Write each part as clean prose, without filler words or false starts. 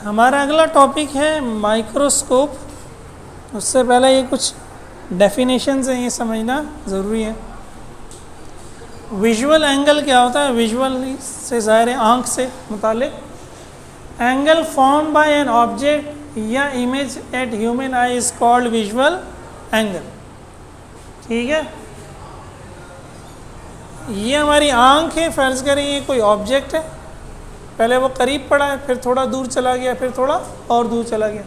हमारा अगला टॉपिक है माइक्रोस्कोप। उससे पहले ये कुछ डेफिनेशंस हैं, ये समझना ज़रूरी है। विजुअल एंगल क्या होता है? विजुअल से ज़ाहिर है आँख से मुतालिक। Angle form by an object या image at human eye is called visual angle. ठीक है, ये हमारी आँख है, फ़र्ज़ करें ये कोई ऑब्जेक्ट है, पहले वो करीब पड़ा है, फिर थोड़ा दूर चला गया, फिर थोड़ा और दूर चला गया।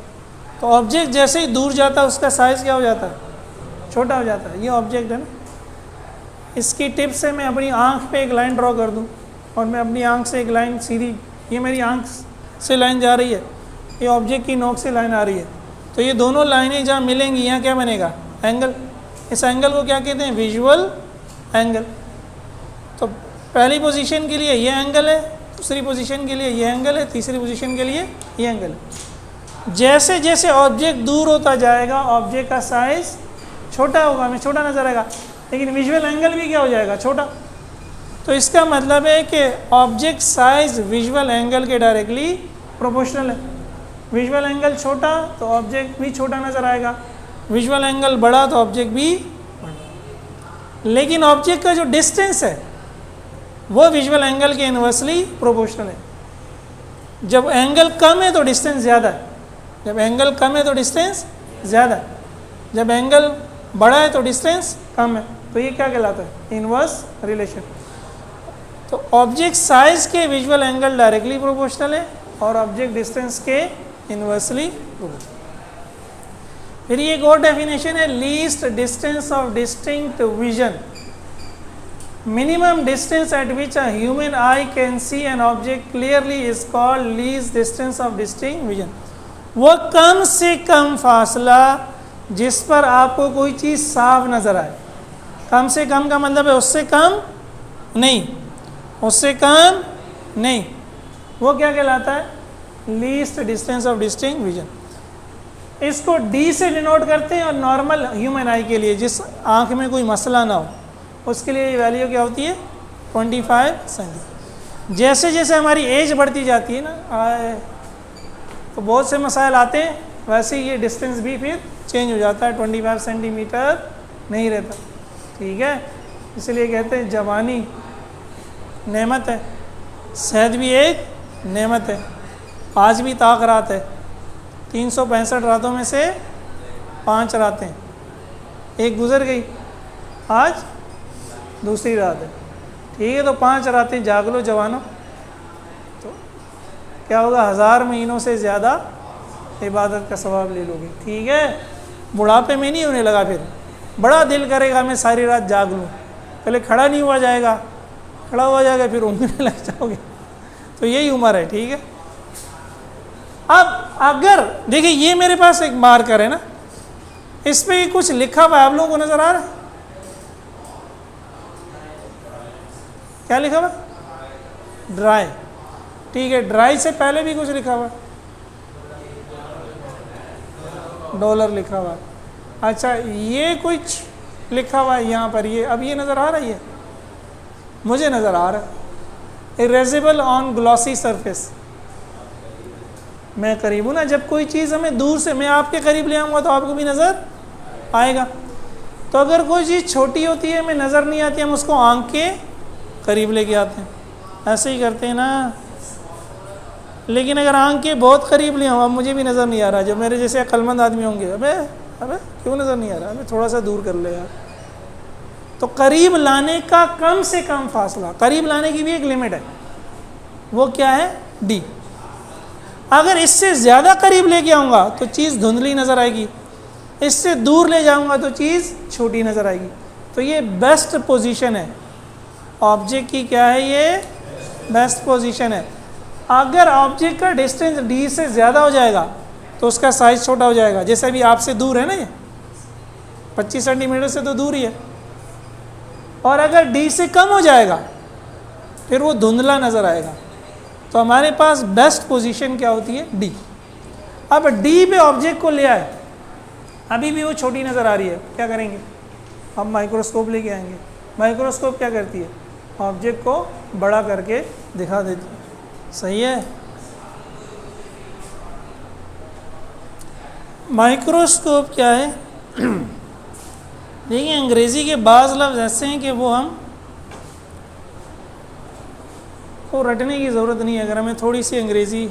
तो ऑब्जेक्ट जैसे ही दूर जाता है उसका साइज़ क्या हो जाता है? छोटा हो जाता है। ये ऑब्जेक्ट है ना, इसकी टिप से मैं अपनी आँख पे एक लाइन ड्रॉ कर दूँ और मैं अपनी आँख से एक लाइन सीधी, ये मेरी आँख से लाइन जा रही है, ये ऑब्जेक्ट की नोक से लाइन आ रही है, तो ये दोनों लाइनें जहाँ मिलेंगी यहाँ क्या बनेगा? एंगल। इस एंगल को क्या कहते हैं? Visual angle. तो पहली पोजीशन के लिए ये एंगल है, दूसरी पोजीशन के लिए ये एंगल है, तीसरी पोजीशन के लिए ये एंगल है। जैसे जैसे ऑब्जेक्ट दूर होता जाएगा ऑब्जेक्ट का साइज़ छोटा होगा, हमें छोटा नजर आएगा, लेकिन विजुअल एंगल भी क्या हो जाएगा? छोटा। तो इसका मतलब है कि ऑब्जेक्ट साइज विजुअल एंगल के डायरेक्टली प्रोपोर्शनल है। विजुअल एंगल छोटा तो ऑब्जेक्ट भी छोटा नज़र आएगा, विजुअल एंगल बड़ा तो ऑब्जेक्ट भी बड़ा। लेकिन ऑब्जेक्ट का जो डिस्टेंस है वो विजुअल एंगल के इन्वर्सली प्रोपोर्शनल है। जब एंगल कम है तो डिस्टेंस ज़्यादा है, जब एंगल कम है तो डिस्टेंस ज़्यादा है, जब एंगल बड़ा है तो डिस्टेंस कम है। तो ये क्या कहलाता है? Inverse relation. तो ऑब्जेक्ट साइज के विजुअल एंगल डायरेक्टली प्रोपोर्शनल है और ऑब्जेक्ट डिस्टेंस के इन्वर्सली प्रोपोर्शनल। फिर ये एक और डेफिनेशन है, least distance of distinct vision. Minimum distance at which a human eye can see an object clearly is called least distance of distinct vision. वो कम से कम फासला जिस पर आपको कोई चीज़ साफ नज़र आए। कम से कम का मतलब है उससे कम नहीं, उससे कम नहीं, वो क्या कहलाता है? Least distance of distinct vision. इसको डी से डिनोट करते हैं और नॉर्मल ह्यूमन आई के लिए जिस आँख में कोई मसला ना हो उसके लिए ये वैल्यू क्या होती है? 25 सेंटीमीटर। जैसे जैसे हमारी एज बढ़ती जाती है ना, तो बहुत से मसाइल आते हैं, वैसे ही ये डिस्टेंस भी फिर चेंज हो जाता है, 25 सेंटीमीटर नहीं रहता। ठीक है, इसलिए कहते हैं जवानी नेमत है, सेहत भी एक नेमत है। आज भी ताक रात है, 365 रातों में से 5 रातें, एक गुजर गई, आज दूसरी रात है। ठीक है, तो 5 रातें जाग लो जवानों, तो क्या होगा? 1000 महीनों से ज़्यादा इबादत का सवाब ले लोगे। ठीक है, बुढ़ापे में नहीं होने लगा, फिर बड़ा दिल करेगा मैं सारी रात जाग लूँ, पहले खड़ा नहीं हुआ जाएगा, खड़ा हुआ जाएगा फिर ऊँगने लग जाओगे। तो यही उम्र है। ठीक है, अब अगर देखिए ये मेरे पास एक मार्कर है ना, इस पर कुछ लिखा हुआ है, आप लोगों को नज़र आ रहा है? क्या लिखा हुआ? ड्राई। ठीक है, ड्राई से पहले भी कुछ लिखा हुआ, डॉलर लिखा हुआ। अच्छा, ये कुछ लिखा हुआ है यहाँ पर, ये अब ये नज़र आ रही है? मुझे नज़र आ रहा है, इरेजेबल ऑन ग्लॉसी सरफेस। मैं करीब हूँ ना, जब कोई चीज़ हमें दूर से, मैं आपके करीब ले आऊँगा तो आपको भी नज़र आएगा। तो अगर कोई चीज़ छोटी होती है, हमें नज़र नहीं आती, हम उसको आँख के करीब लेके आते हैं, ऐसे ही करते हैं ना। लेकिन अगर आँख के बहुत करीब ले आऊँ, अब मुझे भी नज़र नहीं आ रहा, जब मेरे जैसे अक्लमंद आदमी होंगे, अबे अबे क्यों नज़र नहीं आ रहा, अबे थोड़ा सा दूर कर ले यार। तो करीब लाने का कम से कम फासला, करीब लाने की भी एक लिमिट है, वो क्या है? डी। अगर इससे ज़्यादा करीब लेके आऊँगा तो चीज़ धुंधली नज़र आएगी, इससे दूर ले जाऊँगा तो चीज़ छोटी नज़र आएगी। तो ये बेस्ट पोजीशन है ऑब्जेक्ट की, क्या है ये? बेस्ट पोजीशन है। अगर ऑब्जेक्ट का डिस्टेंस डी से ज़्यादा हो जाएगा तो उसका साइज़ छोटा हो जाएगा। जैसे अभी आपसे दूर है ना, ये 25 सेंटीमीटर से तो दूर ही है, और अगर डी से कम हो जाएगा फिर वो धुंधला नज़र आएगा। तो हमारे पास बेस्ट पोजीशन क्या होती है? डी। अब डी पे ऑब्जेक्ट को ले आए, अभी भी वो छोटी नज़र आ रही है, क्या करेंगे? अब माइक्रोस्कोप लेके आएंगे। माइक्रोस्कोप क्या करती है? ऑब्जेक्ट को बड़ा करके दिखा देती है। सही है? माइक्रोस्कोप क्या है? देखिए, अंग्रेज़ी के बाज़ लफ्ज़ ऐसे हैं कि वो हम को रटने की ज़रूरत नहीं है। अगर हमें थोड़ी सी अंग्रेज़ी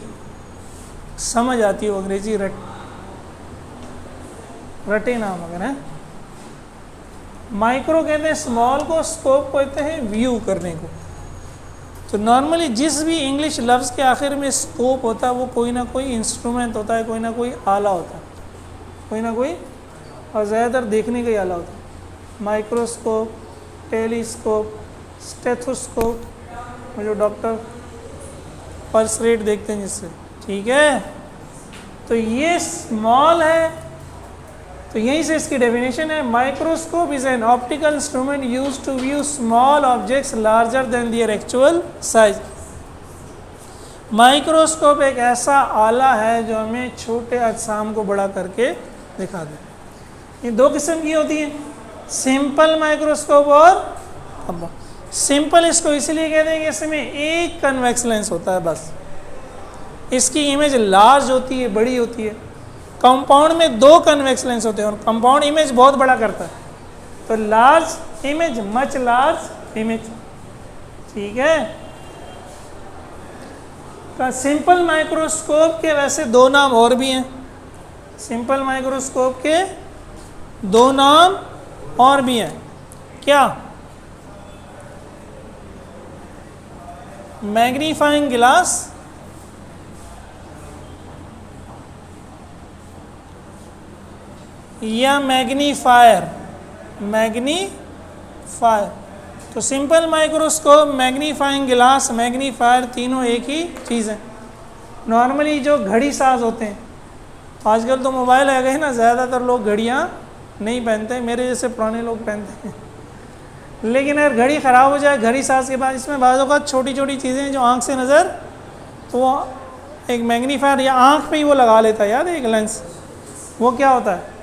समझ आती हो, अंग्रेज़ी रटे ना मगर है। माइक्रो कहते हैं स्मॉल को, स्कोप कहते हैं व्यू करने को। तो नॉर्मली जिस भी इंग्लिश लफ्ज़ के आखिर में स्कोप होता है वो कोई ना कोई इंस्ट्रूमेंट होता है, कोई ना कोई आला होता है, कोई ना कोई, और ज़्यादातर देखने का ही आला होता है। माइक्रोस्कोप, टेलीस्कोप, स्टेथोस्कोप, जो डॉक्टर पल्स रेट देखते हैं जिससे, ठीक है। तो ये स्मॉल है, तो यहीं से इसकी डेफिनेशन है, microscope is an optical instrument used to view small objects larger than their actual size. Microscope एक ऐसा आला है जो हमें छोटे अजसाम को बड़ा करके दिखा दे। ये दो किस्म की होती हैं, सिंपल माइक्रोस्कोप और सिंपल इसको इसलिए कहते हैं कि इसमें एक कन्वेक्स लेंस होता है बस, इसकी इमेज लार्ज होती है, बड़ी होती है। कंपाउंड में दो कन्वेक्स लेंस होते हैं और कंपाउंड इमेज बहुत बड़ा करता है, तो large image, much large image, ठीक है। का सिंपल माइक्रोस्कोप के वैसे दो नाम और भी हैं, सिंपल माइक्रोस्कोप के दो नाम और भी हैं, क्या? मैग्नीफाइंग ग्लास या मैग्नीफायर। मैग्नीफायर, तो simple microscope, magnifying glass, magnifier, तीनों एक ही चीज़ है। नॉर्मली जो घड़ी साज होते हैं, आजकल तो मोबाइल आ गए ना, ज़्यादातर लोग घड़ियाँ नहीं पहनते, मेरे जैसे पुराने लोग पहनते हैं। लेकिन अगर घड़ी ख़राब हो जाए घड़ी साज के बाद, इसमें बाज़ औक़ात छोटी छोटी चीज़ें जो आँख से नज़र, तो वो एक मैग्नीफायर या आँख पे ही वो लगा लेता है, याद है एक लेंस, वो क्या होता है?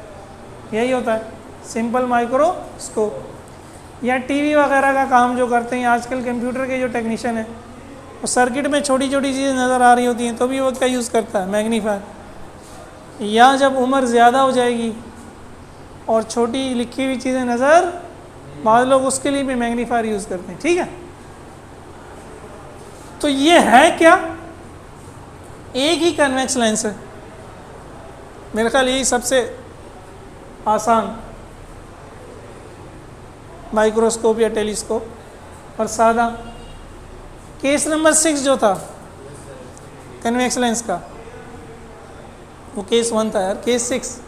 यही होता है सिंपल माइक्रोस्कोप। या टीवी वगैरह का काम जो करते हैं आजकल, कंप्यूटर के जो टेक्नीशियन है, वो सर्किट में छोटी छोटी चीज़ें नज़र आ रही होती हैं, तो भी वो क्या यूज़ करता है? मैग्नीफायर। या जब उम्र ज़्यादा हो जाएगी और छोटी लिखी हुई चीज़ें नज़र, बाद लोग उसके लिए भी मैग्नीफायर यूज़ करते हैं, ठीक है। तो ये है क्या? एक ही कन्वेक्स लेंस है। मेरे ख्याल यही सबसे आसान माइक्रोस्कोप या टेलीस्कोप। और सादा केस नंबर 6 जो था कन्वेक्स लेंस का, वो केस 1 था यार। केस 6,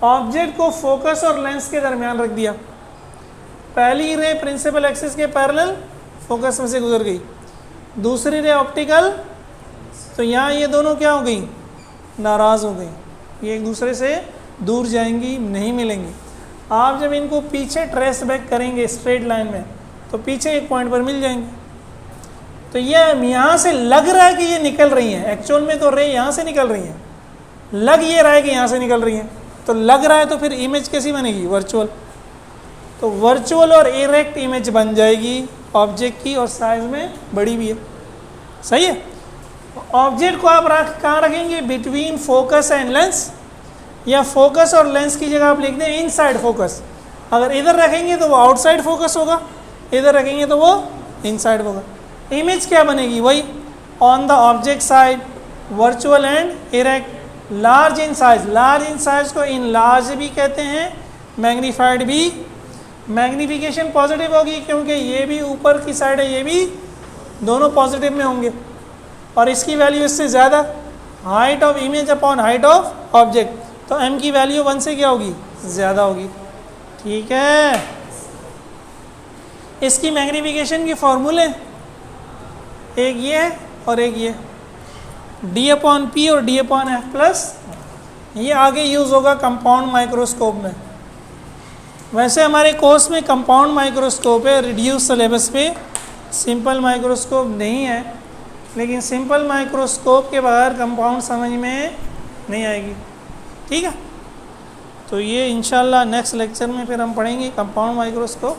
ऑब्जेक्ट को फोकस और लेंस के दरमियान रख दिया, पहली रे प्रिंसिपल एक्सिस के पैरेलल फोकस में से गुजर गई, दूसरी रे ऑप्टिकल, तो यहाँ ये दोनों क्या हो गई? नाराज़ हो गई, ये एक दूसरे से दूर जाएंगी, नहीं मिलेंगी। आप जब इनको पीछे ट्रेस बैक करेंगे स्ट्रेट लाइन में, तो पीछे एक पॉइंट पर मिल जाएंगे। तो ये यहाँ से लग रहा है कि ये निकल रही हैं, एक्चुअल में तो रे यहाँ से निकल रही हैं, लग ये रहा है कि यहाँ से निकल रही हैं, तो लग रहा है, तो फिर इमेज कैसी बनेगी? वर्चुअल। तो वर्चुअल और इरेक्ट इमेज बन जाएगी ऑब्जेक्ट की, और साइज में बड़ी भी है, सही है। ऑब्जेक्ट को आप कहाँ रखेंगे? बिटवीन फोकस एंड लेंस, या फोकस और लेंस की जगह आप लिख दें इनसाइड फोकस। अगर इधर रखेंगे तो वो आउटसाइड फोकस होगा, इधर रखेंगे तो वो इनसाइड होगा। इमेज क्या बनेगी? वही on the object side, virtual and erect, large in size. Large in size को इन लार्ज भी कहते हैं, मैग्नीफाइड भी। मैग्नीफिकेशन पॉजिटिव होगी क्योंकि ये भी ऊपर की साइड है, ये भी, दोनों पॉजिटिव में होंगे, और इसकी वैल्यू इससे ज़्यादा, height of image upon height of object, तो m की वैल्यू 1 से क्या होगी? ज़्यादा होगी, ठीक है। इसकी मैग्नीफिकेशन के फॉर्मूले एक ये है और एक ये, d/p और d/f+। ये आगे यूज़ होगा कंपाउंड माइक्रोस्कोप में। वैसे हमारे कोर्स में कंपाउंड माइक्रोस्कोप है, रिड्यूस सिलेबस पे सिंपल माइक्रोस्कोप नहीं है, लेकिन सिंपल माइक्रोस्कोप के बगैर कंपाउंड समझ में नहीं आएगी, ठीक है। तो ये इंशाल्लाह नेक्स्ट लेक्चर में फिर हम पढ़ेंगे कंपाउंड माइक्रोस्कोप।